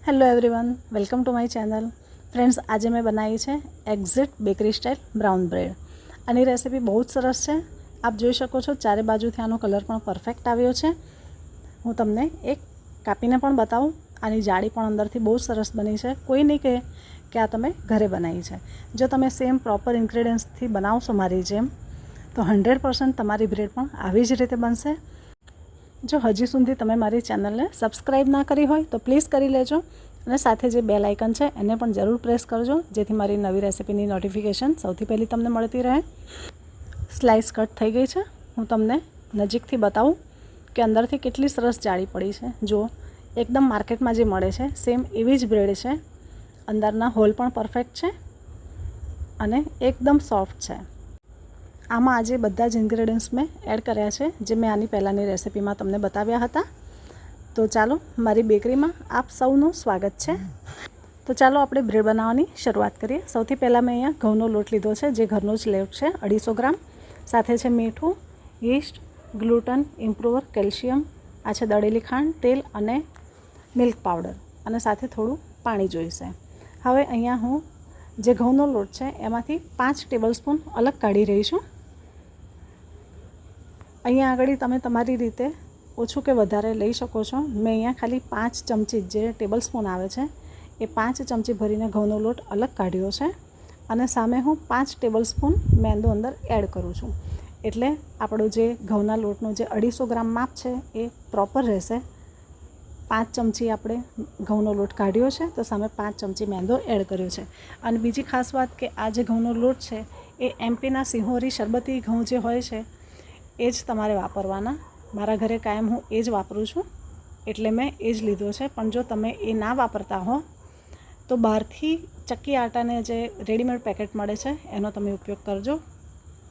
Hello everyone, welcome to my channel. Friends, आज मैं बनाई है exact bakery style brown bread. आनी रेसिपी बहुत सरस है। आप જોઈ શકો છો ચારે બાજુથી આનો કલર પણ પરફેક્ટ આવ્યો છે। હું તમને એક કાપીને પણ બતાવું। આની જાળી પણ અંદરથી બહુ સરસ બની છે। કોઈ નહીં કહે કે આ તમે ઘરે બનાવી છે। જો તમે સેમ પ્રોપર ઇન્ગ્રેડિયન્ટ્સથી બનાવશો મારી જેમ તો 100% તમારી બ્રેડ પણ આવી જ રીતે બનશે। જો હજી સુધી તમે મારી ચેનલને સબસ્ક્રાઈબ ના કરી હોય તો પ્લીઝ કરી લેજો અને સાથે જે બેલ આઇકન છે એને પણ જરૂર પ્રેસ કરજો જેથી મારી નવી રેસિપીની નોટિફિકેશન સૌથી પહેલી તમને મળતી રહે। સ્લાઇસ કટ થઈ ગઈ છે। હું તમને નજીકથી બતાવું કે અંદરથી કેટલી સરસ જાળી પડી છે। જો એકદમ માર્કેટમાં જે મળે છે સેમ એવી જ બ્રેડ છે। અંદરના હોલ પણ પરફેક્ટ છે અને એકદમ સોફ્ટ છે। આમાં આજે બધા જ ઇન્ગ્રેડિયન્ટ્સ મેં એડ કર્યા છે જે મેં આની પહેલાંની રેસિપીમાં તમને બતાવ્યા હતા। તો ચાલો મારી બેકરીમાં આપ સૌનું સ્વાગત છે। તો ચાલો આપણે બ્રેડ બનાવવાની શરૂઆત કરીએ। સૌથી પહેલાં મેં અહીંયા ઘઉંનો લોટ લીધો છે જે ઘરનો જ લોટ છે 250 ગ્રામ। સાથે છે મીઠું, યીસ્ટ, ગ્લુટન, ઇમ્પ્રુવર, કેલ્શિયમ, આ છે દળેલી ખાંડ, તેલ અને મિલ્ક પાવડર અને સાથે થોડું પાણી જોઈશે। હવે અહીંયા હું જે ઘઉંનો લોટ છે એમાંથી 5 ટેબલસ્પૂન અલગ કાઢી રહી છું। અહીંયા આગળ તમે તમારી રીતે ઓછું કે વધારે લઈ શકો છો। મેં અહીંયા ખાલી 5 ચમચી જે ટેબલ સ્પૂન આવે છે એ 5 ચમચી ભરીને ઘઉંનો લોટ અલગ કાઢ્યો છે અને સામે હું 5 ટેબલ સ્પૂન મેંદો અંદર એડ કરું છું। એટલે આપણો જે ઘઉંના લોટનો જે 250 ગ્રામ માપ છે એ પ્રોપર રહેશે। 5 ચમચી આપણે ઘઉંનો લોટ કાઢ્યો છે તો સામે 5 ચમચી મેંદો એડ કર્યો છે। અને બીજી ખાસ વાત કે આ જે ઘઉંનો લોટ છે એ એમપીના સિંહોરી શરબતી ઘઉં જે હોય છે એ જ તમારે વાપરવાના। મારા ઘરે કાયમ હું એ જ વાપરું છું એટલે મેં એ જ લીધો છે। પણ જો તમે એ ના વાપરતા હો તો બહારથી ચક્કી આટાને જે રેડીમેડ પેકેટ મળે છે એનો તમે ઉપયોગ કરજો।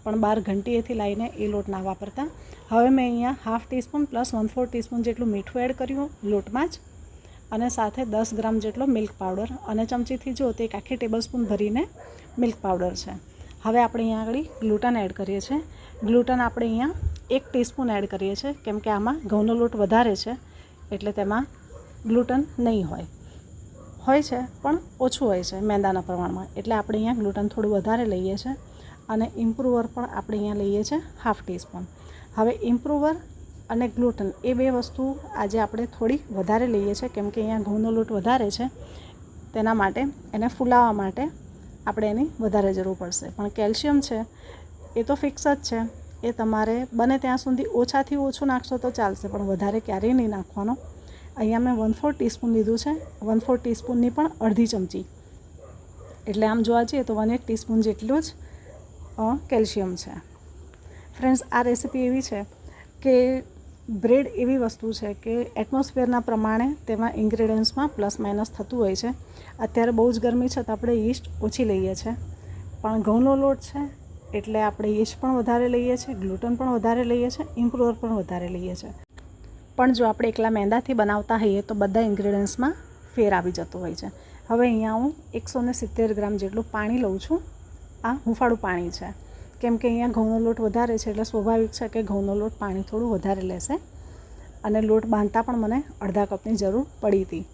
પણ બહાર ઘંટીએથી લાવીને એ લોટ ના વાપરતા। હવે મેં અહીંયા ½ ટીસ્પૂન પ્લસ 1/4 ટીસ્પૂન જેટલું મીઠું એડ કર્યું લોટમાં જ અને સાથે 10 ગ્રામ જેટલો મિલ્ક પાવડર અને ચમચીથી જો તે એક આખી ટેબલ સ્પૂન ભરીને મિલ્ક પાવડર છે। હવે આપણે અહીંયા આગળ ગ્લુટન એડ કરીએ છીએ। ગ્લુટન આપણે અહીંયા 1 ટીસ્પૂન એડ કરીએ છીએ કેમ કે આમાં ઘઉંનો લોટ વધારે છે એટલે તેમાં ગ્લુટન નહીં હોય છે પણ ઓછું હોય છે મેંદાના પ્રમાણમાં। એટલે આપણે અહીંયા ગ્લુટન થોડું વધારે લઈએ છીએ અને ઇમ્પ્રુવર પણ આપણે અહીંયા લઈએ છીએ ½ ટીસ્પૂન। હવે ઇમ્પ્રુવર અને ગ્લુટન એ બે વસ્તુ આજે આપણે થોડી વધારે લઈએ છીએ કેમ કે અહીંયા ઘઉંનો લોટ વધારે છે તેના માટે એને ફૂલાવવા માટે આપણે એની વધારે જરૂર પડશે। પણ કેલ્શિયમ છે એ તો ફિક્સ જ છે, એ તમારે બને ત્યાં સુધી ઓછાથી ઓછું નાખશો તો ચાલશે પણ વધારે ક્યારેય નહીં નાખવાનો। અહીંયા મેં 1/4 ટીસ્પૂન લીધું છે। 1/4 ટીસ્પૂનની પણ અડધી ચમચી એટલે આમ જોવા જઈએ તો 1/8 ટીસ્પૂન જેટલું જ કેલ્શિયમ છે। ફ્રેન્ડ્સ, આ રેસિપી એવી છે કે બ્રેડ એવી વસ્તુ છે કે એટમોસ્ફિયરના પ્રમાણે તેમાં ઇન્ગ્રેડિયન્ટ્સમાં પ્લસ માઇનસ થતું હોય છે। અત્યારે બહુ જ ગરમી છે તો આપણે યીસ્ટ ઓછી લઈએ છીએ પણ ઘઉંનો લોટ છે એટલે આપણે યીસ્ટ પણ વધારે લઈએ છીએ, ગ્લુટન પણ વધારે લઈએ છીએ, ઇમ્પ્રુવર પણ વધારે લઈએ છીએ। પણ જો આપણે એકલા મેંદાથી બનાવતા હોઈએ તો બધા ઇન્ગ્રેડિયન્ટ્સમાં ફેર આવી જતો હોય છે। હવે અહીંયા હું 170 ગ્રામ જેટલું પાણી લઉં છું। આ હુંફાળું પાણી છે કેમ કે અહીંયા ઘઉંનો લોટ વધારે છે એટલે સ્વાભાવિક છે કે ઘઉંનો લોટ પાણી થોડું વધારે લેશે અને લોટ બાંધતા પણ મને અડધા કપની જરૂર પડી હતી।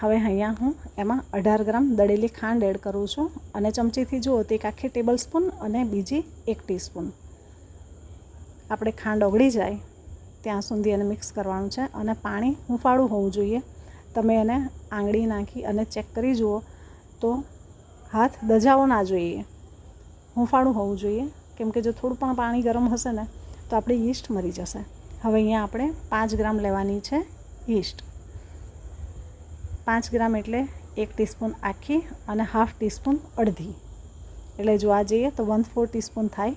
હવે અહીંયા હું એમાં 18 ગ્રામ દળેલી ખાંડ એડ કરું છું અને ચમચીથી જુઓ તો એક આખી ટેબલ સ્પૂન અને બીજી 1 ટીસ્પૂન આપણે ખાંડ ઓગળી જાય ત્યાં સુધી એને મિક્સ કરવાનું છે અને પાણી હુંફાળું હોવું જોઈએ। તમે એને આંગળી નાખી અને ચેક કરી જુઓ તો હાથ દજાવો ના જોઈએ, હુંફાળું હોવું જોઈએ કેમ કે જો થોડું પણ પાણી ગરમ હશે ને તો આપણી યીસ્ટ મરી જશે। હવે અહીંયા આપણે 5 ગ્રામ લેવાની છે યીસ્ટ। 5 ગ્રામ એટલે 1 ટીસ્પૂન આખી અને ½ ટીસ્પૂન અડધી એટલે જોવા જઈએ તો 1/4 ટીસ્પૂન થાય।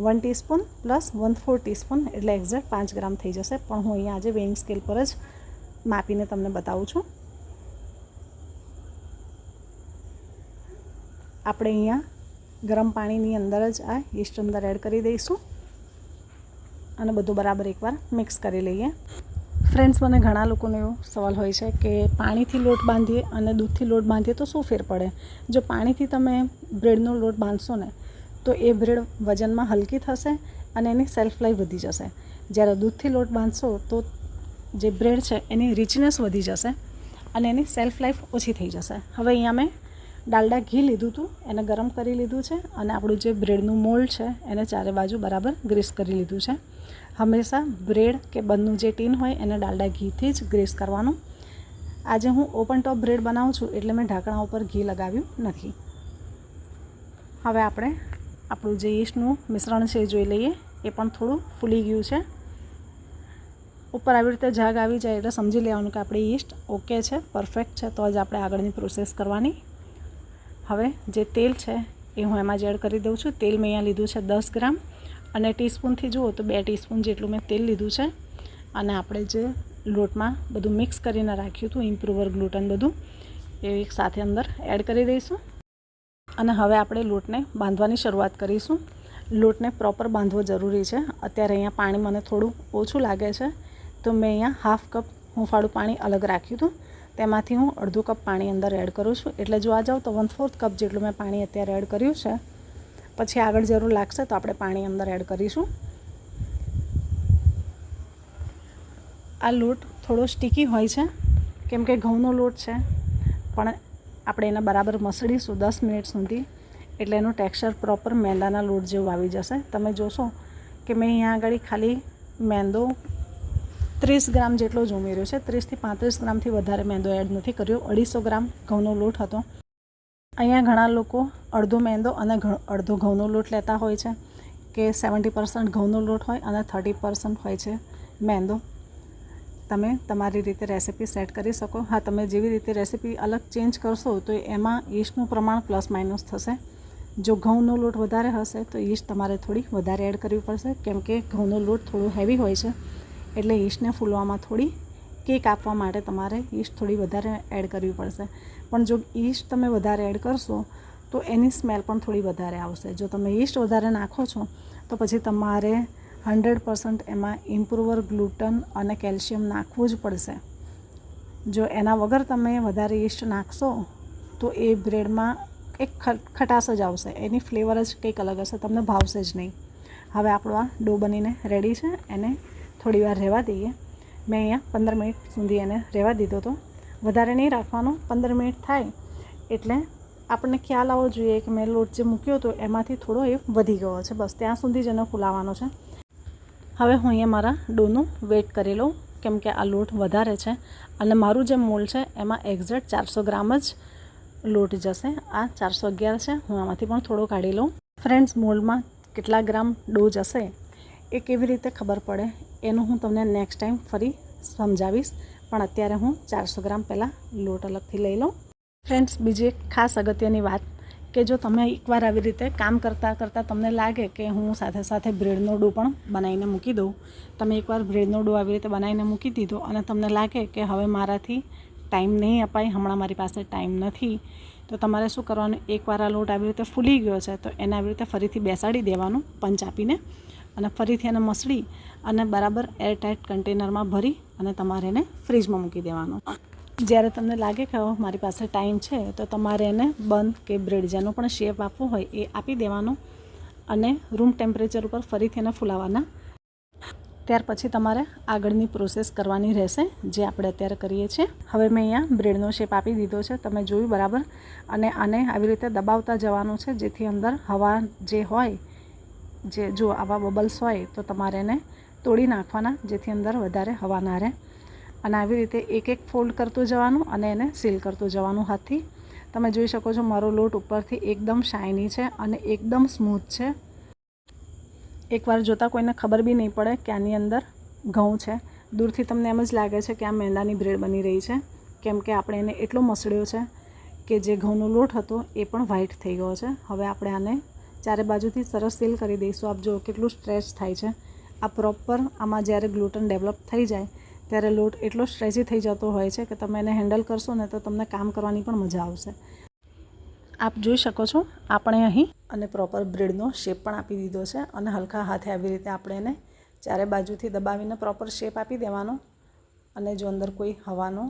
1 ટીસ્પૂન પ્લસ 1/4 ટીસ્પૂન એટલે એક્ઝેક્ટ 5 ગ્રામ થઈ જશે। પણ હું અહીંયા આજે વેઇંગ સ્કેલ પર જ માપીને તમને બતાવું છું। આપણે અહીંયા ગરમ પાણીની અંદર જ આ યીસ્ટ અંદર એડ કરી દઈશું અને બધું બરાબર એકવાર મિક્સ કરી લઈએ। ફ્રેન્ડ્સ, મને ઘણા લોકોનો એવો સવાલ હોય છે કે પાણીથી લોટ બાંધીએ અને દૂધથી લોટ બાંધીએ તો શું ફેર પડે? જો પાણીથી તમે બ્રેડનો લોટ બાંધશો ને તો એ બ્રેડ વજનમાં હલકી થશે અને એની સેલ્ફ લાઈફ વધી જશે। જ્યારે દૂધથી લોટ બાંધશો તો જે બ્રેડ છે એની રિચનેસ વધી જશે અને એની સેલ્ફ લાઈફ ઓછી થઈ જશે. હવે અહીંયા મેં ડાલડા ઘી લીધું હતું, એને ગરમ કરી લીધું છે અને આપણું જે બ્રેડનું મોલ્ડ છે એને ચારે બાજુ બરાબર ગ્રીસ કરી લીધું છે. હંમેશા બ્રેડ કે બનનું જે ટીન હોય એને ડાલડા ઘીથી જ ગ્રીસ કરવાનું. આજે હું ઓપન ટોપ બ્રેડ બનાવું છું એટલે મેં ઢાંકણા ઉપર ઘી લગાવ્યું નથી. હવે આપણે આપણું જે ઈસ્ટનું મિશ્રણ છે એ જોઈ લઈએ. એ પણ થોડું ફૂલી ગયું છે. ઉપર આવી રીતે ઝાગ આવી જાય એટલે સમજી લેવાનું કે આપણી ઈસ્ટ ઓકે છે, પરફેક્ટ છે, તો જ આપણે આગળની પ્રોસેસ કરવાની. હવે જે તેલ છે એ હું એમાં જ એડ કરી દઉં છું. તેલ મેં અહીંયા લીધું છે 10 ગ્રામ અને ટીસ્પૂનથી જુઓ તો 2 ટીસ્પૂન જેટલું મેં તેલ લીધું છે. અને આપણે જે લોટમાં બધું મિક્સ કરીને રાખ્યું હતું ઇમ્પ્રુવર ગ્લુટન બધું એ એક સાથે અંદર એડ કરી દઈશું. અને હવે આપણે લોટને બાંધવાની શરૂઆત કરીશું. લોટને પ્રોપર બાંધવો જરૂરી છે. અત્યારે અહીંયા પાણી મને થોડું ઓછું લાગે છે તો મેં અહીંયા હાફ કપ હુંફાળું પાણી અલગ રાખ્યું હતું. તેમાંથી હું અડધો કપ પાણી અંદર એડ કરું છું. એટલે જોવા જાઉં તો 1/4 કપ જેટલું મેં પાણી અત્યારે એડ કર્યું છે. પછી આગળ જરૂર લાગશે તો આપણે પાણી અંદર એડ કરીશું. આ લોટ થોડો સ્ટીકી હોય છે કેમ કે ઘઉંનો લોટ છે, પણ આપણે એને બરાબર મસળીશું 10 મિનિટ સુધી એટલે એનું ટેક્સચર પ્રોપર મેંદાના લોટ જેવું આવી જશે. તમે જોશો કે મેં અહીંયા આગળ ખાલી મેંદો 30 ગ્રામ જેટલો જ ઉમેર્યો છે. 30 થી 35 ગ્રામથી વધારે મેંદો એડ નથી કર્યો. 250 ગ્રામ ઘઉંનો લોટ હતો. અહીંયા ઘણા લોકો અડધો મેંદો અને અડધો ઘઉંનો લોટ લેતા હોય છે કે 70% ઘઉંનો લોટ હોય અને 30% હોય છે મેંદો. તમે તમારી રીતે રેસીપી સેટ કરી શકો. હા, તમે જેવી રીતે રેસીપી અલગ ચેન્જ કરશો તો એમાં ઈસ્ટનું પ્રમાણ પ્લસ માઇનસ થશે. જો ઘઉંનો લોટ વધારે હશે તો ઈસ્ટ તમારે થોડી વધારે એડ કરવી પડશે કેમ કે ઘઉંનો લોટ થોડો હેવી હોય છે એટલે ઈસ્ટને ફૂલવામાં થોડી કેક આપવા માટે તમારે ઈસ્ટ થોડી વધારે એડ કરવી પડશે. પણ જો ઈસ્ટ તમે વધારે એડ કરશો તો એની સ્મેલ પણ થોડી વધારે આવશે. જો તમે ઈસ્ટ વધારે નાખો છો તો પછી તમારે 100% એમાં ઇમ્પ્રુવર ગ્લુટન અને કેલ્શિયમ નાખવું જ પડશે. જો એના વગર તમે વધારે ઈસ્ટ નાખશો તો એ બ્રેડમાં એક ખટાશ જ આવશે. એની ફ્લેવર જ કંઈક અલગ હશે, તમને ભાવશે જ નહીં. હવે આપણો આ ડો બનીને રેડી છે. એને થોડી વાર રહેવા દઈએ. મેં અહીંયા 15 મિનિટ સુધી એને રહેવા દીધો હતો. વધારે નહીં રાખવાનો. 15 મિનિટ થાય એટલે આપણને ખ્યાલ આવવો જોઈએ કે મેં લોટ જે મૂક્યો હતો એમાંથી થોડો એ વધી ગયો છે. બસ ત્યાં સુધી જ એને ફૂલાવવાનો છે. હવે હું અહીંયા મારા ડોનું વેટ કરી લઉં કેમ કે આ લોટ વધારે છે અને મારું જે મોલ્ડ છે એમાં એક્ઝેક્ટ 400 ગ્રામ જ લોટ જશે. આ 411 છે. હું આમાંથી પણ થોડો કાઢી લઉં. ફ્રેન્ડ્સ, મોલ્ડમાં કેટલા ગ્રામ ડો જશે એ કેવી રીતે ખબર પડે એનું હું તમને નેક્સ્ટ ટાઈમ ફરી સમજાવીશ. પણ અત્યારે હું 400 ગ્રામ પહેલાં લોટ અલગથી લઈ લઉં. ફ્રેન્ડ્સ, બીજી એક ખાસ અગત્યની વાત કે જો તમે એકવાર આવી રીતે કામ કરતાં કરતાં તમને લાગે કે હું સાથે સાથે બ્રેડનો ડો પણ બનાવીને મૂકી દઉં. તમે એકવાર બ્રેડનો ડો આવી રીતે બનાવીને મૂકી દીધો અને તમને લાગે કે હવે મારાથી ટાઈમ નહીં અપાય, હમણાં મારી પાસે ટાઈમ નથી, તો તમારે શું કરવાનું, એકવાર આ લોટ આવી રીતે ફૂલી ગયો છે તો એને આવી રીતે ફરીથી બેસાડી દેવાનું પંચ આપીને અને ફરીથી એને મસળી અને બરાબર એરટાઇટ કન્ટેનરમાં ભરી અને તમારે એને ફ્રીજમાં મૂકી દેવાનું. જ્યારે તમને લાગે કે હવે મારી પાસે ટાઈમ છે તો તમારે એને બન કે બ્રેડ જેનો પણ શેપ આપવો હોય એ આપી દેવાનો અને રૂમ ટેમ્પરેચર ઉપર ફરીથી એને ફૂલાવવાના. ત્યાર પછી તમારે આગળની પ્રોસેસ કરવાની રહેશે જે આપણે અત્યારે કરીએ છીએ. હવે મેં અહીંયા બ્રેડનો શેપ આપી દીધો છે, તમે જોયું બરાબર. અને આને આવી રીતે દબાવતા જવાનું છે જેથી અંદર હવા જે હોય, જે જો આવા બબલ્સ હોય તો તમારે એને તોડી નાખવાના જેથી અંદર વધારે હવા ના રહે. અને આવી રીતે એક એક ફોલ્ડ કરતું જવાનું અને એને સીલ કરતું જવાનું હાથથી. તમે જોઈ શકો છો મારો લોટ ઉપરથી એકદમ શાઇની છે અને એકદમ સ્મૂથ છે. એકવાર જોતાં કોઈને ખબર બી નહીં પડે કે આની અંદર ઘઉં છે. દૂરથી તમને એમ જ લાગે છે કે આ મેંદાની બ્રેડ બની રહી છે કેમ કે આપણે એને એટલો મસળ્યો છે કે જે ઘઉંનો લોટ હતો એ પણ વ્હાઈટ થઈ ગયો છે. હવે આપણે આને ચારે બાજુથી સરસ સીલ કરી દઈશું. આપ જો કેટલું સ્ટ્રેચ થાય છે. આ પ્રોપર આમાં જ્યારે ગ્લુટન ડેવલપ થઈ જાય ત્યારે લોટ એટલો સ્ટ્રેચી થઈ જતો હોય છે કે તમે એને હેન્ડલ કરશો ને તો તમને કામ કરવાની પણ મજા આવશે. આપ જોઈ શકો છો આપણે અહીં અને પ્રોપર બ્રેડનો શેપ પણ આપી દીધો છે અને હલકા હાથે આવી રીતે આપણે એને ચારે બાજુથી દબાવીને પ્રોપર શેપ આપી દેવાનો. અને જો અંદર કોઈ હવાનું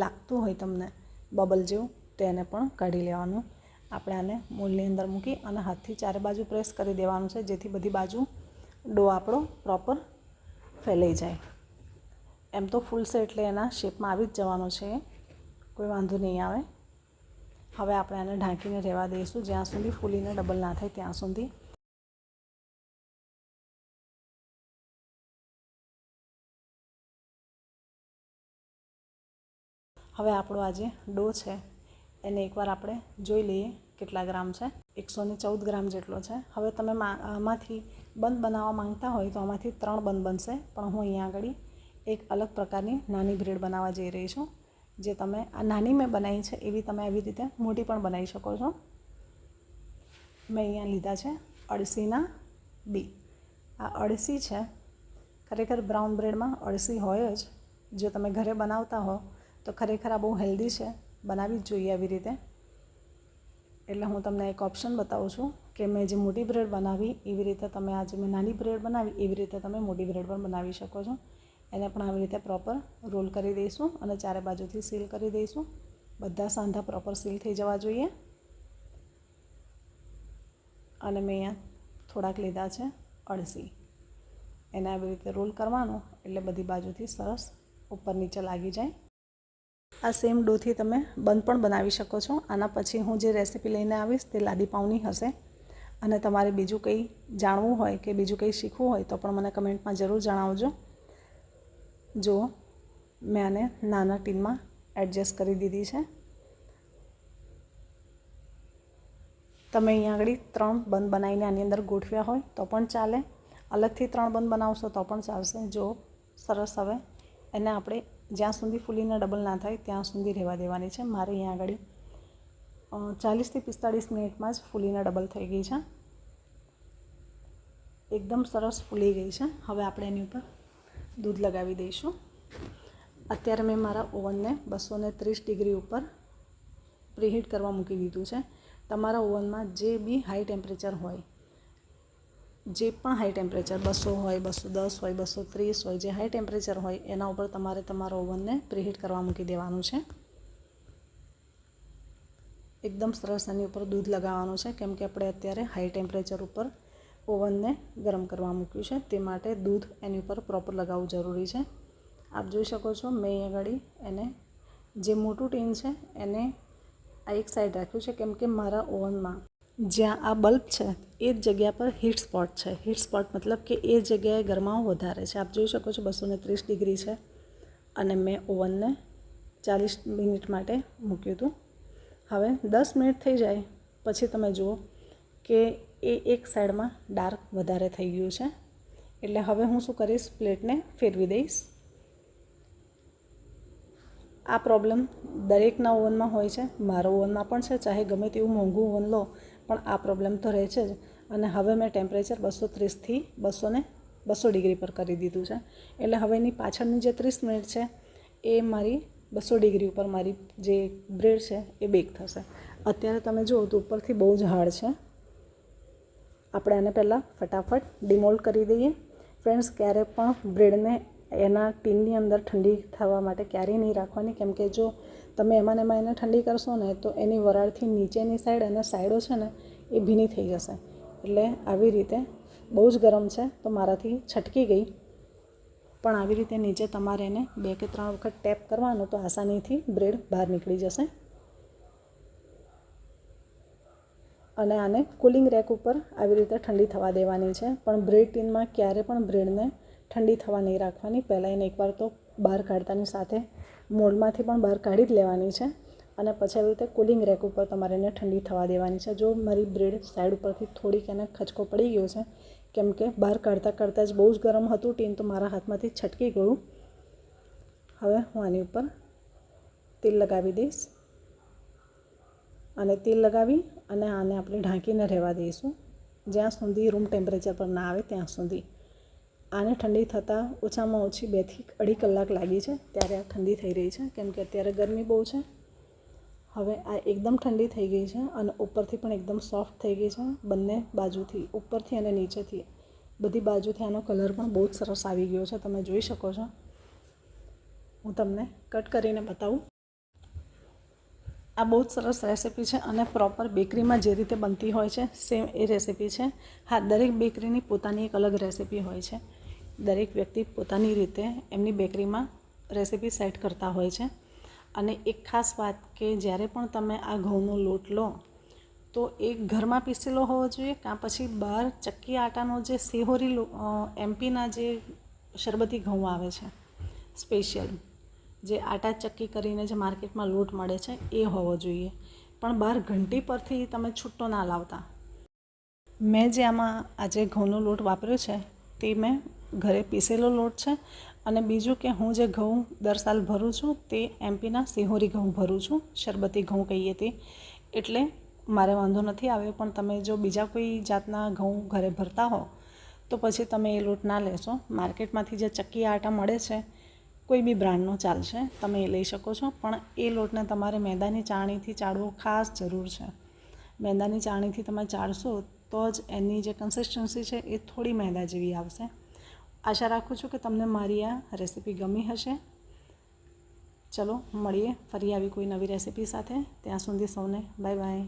લાગતું હોય તમને બબલ જેવું તો એને પણ કાઢી લેવાનું. આપણે આને મોલ્ડની અંદર મૂકી અને હાથથી ચારે બાજુ પ્રેસ કરી દેવાનું છે જેથી બધી બાજુ ડો આપણો પ્રોપર ફેલાઈ જાય. એમ તો ફૂલશે એટલે એના શેપમાં આવી જ જવાનો છે. કોઈ વાંધો નહીં આવે. હવે આપણે આને ઢાંકીને રહેવા દઈશું જ્યાં સુધી ફૂલીને ડબલ ના થાય ત્યાં સુધી. હવે આપણો આ જે ડો છે એને એકવાર આપણે જોઈ લઈએ કેટલા ગ્રામ છે. 114 ગ્રામ જેટલો છે. હવે તમે આમાંથી બંધ બનાવવા માંગતા હોય તો આમાંથી 3 બંધ બનશે, પણ હું અહીંયા આગળ એક અલગ પ્રકારની નાની બ્રેડ બનાવવા જઈ રહી છું. જે તમે આ નાની મેં બનાવી છે એવી તમે આવી રીતે મોટી પણ બનાવી શકો છો. મેં અહીંયા લીધા છે અળસીના બી. આ અળસી છે, ખરેખર બ્રાઉન બ્રેડમાં અળસી હોય જ. જો તમે ઘરે બનાવતા હો તો ખરેખર આ બહુ હેલ્ધી છે, બનાવવી જ જોઈએ આવી રીતે. એટલે હું તમને એક ઓપ્શન બતાવું છું કે મેં જે મોટી બ્રેડ બનાવી એવી રીતે તમે આ જે મેં નાની બ્રેડ બનાવી એવી રીતે તમે મોટી બ્રેડ પણ બનાવી શકો છો. એને પણ આવી રીતે પ્રોપર રોલ કરી દઈશું અને ચારે બાજુથી સીલ કરી દઈશું. બધા સાંધા પ્રોપર સીલ થઈ જવા જોઈએ. અને મેં અહીંયા થોડાક લીધા છે અળસી. એને આવી રીતે રોલ કરવાનું એટલે બધી બાજુથી સરસ ઉપર નીચે લાગી જાય. આ સેમ ડોથી તમે બંધ પણ બનાવી શકો છો. આના પછી હું જે રેસીપી લઈને આવીશ તે લાદી પાઉંની હશે. અને તમારે બીજું કંઈ જાણવું હોય કે બીજું કંઈ શીખવું હોય તો પણ મને કમેન્ટમાં જરૂર જણાવજો. જો મેં આને નાના ટીનમાં એડજસ્ટ કરી દીધી છે. તમે અહીંયા આગળ 3 બંધ બનાવીને આની અંદર ગોઠવ્યા હોય તો પણ ચાલે. અલગથી 3 બંધ બનાવશો તો પણ ચાલશે. જો સરસ. હવે એને આપણે જ્યાં સુધી ફૂલીને ડબલ ના થાય ત્યાં સુધી રહેવા દેવાની છે. મારે અહીંયા આગળ 40 થી 45 મિનિટમાં જ ફૂલીને ડબલ થઈ ગઈ છે. એકદમ સરસ ફૂલી ગઈ છે. હવે આપણે એની ઉપર દૂધ લગાવી દઈશું. અત્યારે મેં મારા ઓવનને 230 ડિગ્રી ઉપર પ્રીહીટ કરવા મૂકી દીધું છે. તમારા ઓવનમાં જે બી હાઈ ટેમ્પરેચર હોય, જે પણ હાઈ ટેમ્પરેચર 200 હોય, 210 હોય, 230 હોય, જે હાઈ ટેમ્પરેચર હોય એના ઉપર તમારે તમારા ઓવનને પ્રીહીટ કરવા મૂકી દેવાનું છે. એકદમ સરસ એની ઉપર દૂધ લગાવવાનું છે, કેમ કે આપણે અત્યારે હાઈ ટેમ્પરેચર ઉપર ઓવનને ગરમ કરવા મૂક્યું છે. તે માટે દૂધ એની ઉપર પ્રોપર લગાવવું જરૂરી છે. આપ જોઈ શકો છો મેં અહીં આગળ એને જે મોટું ટીન છે એને આ એક સાઈડ રાખ્યું છે, કેમ કે મારા ઓવનમાં જ્યાં આ બલ્બ છે એ જ જગ્યા પર હીટ સ્પોટ છે. હીટ સ્પોટ મતલબ કે એ જગ્યાએ ગરમાવો વધારે છે. આપ જોઈ શકો છો 230 ડિગ્રી છે અને મેં ઓવનને 40 મિનિટ માટે મૂક્યું હતું. હવે 10 મિનિટ થઈ જાય પછી તમે જુઓ કે એ એક સાઈડમાં ડાર્ક વધારે થઈ ગયું છે. એટલે હવે હું શું કરીશ, પ્લેટને ફેરવી દઈશ. આ પ્રોબ્લેમ દરેકના ઓવનમાં હોય છે. મારા ઓવનમાં પણ છે. ચાહે ગમે તેવું મોંઘું ઓવન લો પણ આ પ્રોબ્લેમ તો રહે છે જ. અને હવે મેં ટેમ્પરેચર 230 થી 200 ડિગ્રી પર કરી દીધું છે. એટલે હવે એની પાછળની જે 30 મિનિટ છે એ મારી 200 ડિગ્રી ઉપર મારી જે બ્રેડ છે એ બેક થશે. અત્યારે તમે જુઓ તો ઉપરથી બહુ જ હાર્ડ છે. આપણે આને પહેલાં ફટાફટ ડિમોલ્ડ કરી દઈએ. ફ્રેન્ડ્સ, ક્યારે પણ બ્રેડને એના ટીનની અંદર ઠંડી થવા માટે ક્યારેય નહીં રાખવાની, કેમ કે જો તમે એમાં એને ઠંડી કરશો ને તો એની વરાળથી નીચેની સાઈડ અને સાઈડો છે ને એ ભીની થઈ જશે. એટલે આવી રીતે બહુ જ ગરમ છે તો મારાથી છટકી ગઈ, પણ આવી રીતે નીચે તમારે એને 2 કે 3 વખત ટેપ કરવાનું તો આસાનીથી બ્રેડ બહાર નીકળી જશે. અને આને કુલિંગ રેક ઉપર આવી રીતે ઠંડી થવા દેવાની છે. પણ બ્રેડ ટીનમાં ક્યારે પણ બ્રેડને ઠંડી થવા નહીં રાખવાની. પહેલાં એને એકવાર તો બહાર કાઢતાની સાથે મોલ્ડમાંથી પણ બહાર કાઢી જ લેવાની છે અને પછી આવી રીતે કુલિંગ રેક ઉપર તમારે એને ઠંડી થવા દેવાની છે. જો મારી બ્રેડ સાઈડ ઉપરથી થોડીક એને ખચકો પડી ગયો છે, કેમ કે બહાર કાઢતાં જ બહુ જ ગરમ હતું ટીન, તો મારા હાથમાંથી છટકી ગયું. હવે હું આની ઉપર તેલ લગાવી દઈશ અને તેલ લગાવી અને આને આપણે ઢાંકીને રહેવા દઈશું જ્યાં સુધી રૂમ ટેમ્પરેચર પર ના આવે ત્યાં સુધી. આને ઠંડી થતાં ઓછામાં ઓછી 2 થી 2.5 કલાક લાગી છે. ત્યારે આ ઠંડી થઈ રહી છે, કેમ કે અત્યારે ગરમી બહુ છે. હવે આ એકદમ ઠંડી થઈ ગઈ છે અને ઉપરથી પણ એકદમ સોફ્ટ થઈ ગઈ છે. બંને બાજુથી, ઉપરથી અને નીચેથી બધી બાજુથી આનો કલર પણ બહુ જ સરસ આવી ગયો છે. તમે જોઈ શકો છો. હું તમને કટ કરીને બતાવું. આ બહુ જ સરસ રેસીપી છે અને પ્રોપર બેકરીમાં જે રીતે બનતી હોય છે સેમ એ રેસીપી છે. હા, દરેક બેકરીની પોતાની એક અલગ રેસીપી હોય છે. દરેક વ્યક્તિ પોતાની રીતે એમની બેકરીમાં રેસીપી સેટ કરતા હોય છે. અને એક ખાસ વાત કે જ્યારે પણ તમે આ ઘઉંનો લોટ લો તો એક ઘરમાં પીસેલો હોવો જોઈએ, કાં પછી બહાર ચક્કી આટાનો જે સિહોરી એમપીના જે શરબતી ઘઉં આવે છે સ્પેશિયલ, જે આટા ચક્કી કરીને જે માર્કેટમાં લોટ મળે છે એ હોવો જોઈએ. પણ બહાર ઘંટી પરથી તમે છૂટો ના લાવતા. મેં જે આમાં આજે ઘઉંનો લોટ વાપર્યો છે તે મેં ઘરે પીસેલો લોટ છે. અને બીજું કે હું જે ઘઉં દર સાલ ભરું છું તે એમપીના સિહોરી ઘઉં ભરું છું, શરબતી ઘઉં કહીએ તે. એટલે મારે વાંધો નથી આવ્યો. પણ તમે જો બીજા કોઈ જાતના ઘઉં ઘરે ભરતા હો તો પછી તમે એ લોટ ના લેશો. માર્કેટમાંથી જે ચક્કી આટા મળે છે કોઈ બી બ્રાન્ડનો ચાલશે, તમે એ લઈ શકો છો. પણ એ લોટને તમારે મેદાની ચાળણીથી ચાળવો ખાસ જરૂર છે. મેદાની ચાળણીથી તમે ચાળશો તો જ એની જે કન્સિસ્ટન્સી છે એ થોડી મેદા જેવી આવશે. આશા રાખું છું કે તમને મારી આ રેસીપી ગમી હશે. ચલો મળીએ ફરી આવી કોઈ નવી રેસીપી સાથે. ત્યાં સુધી સૌને બાય બાય.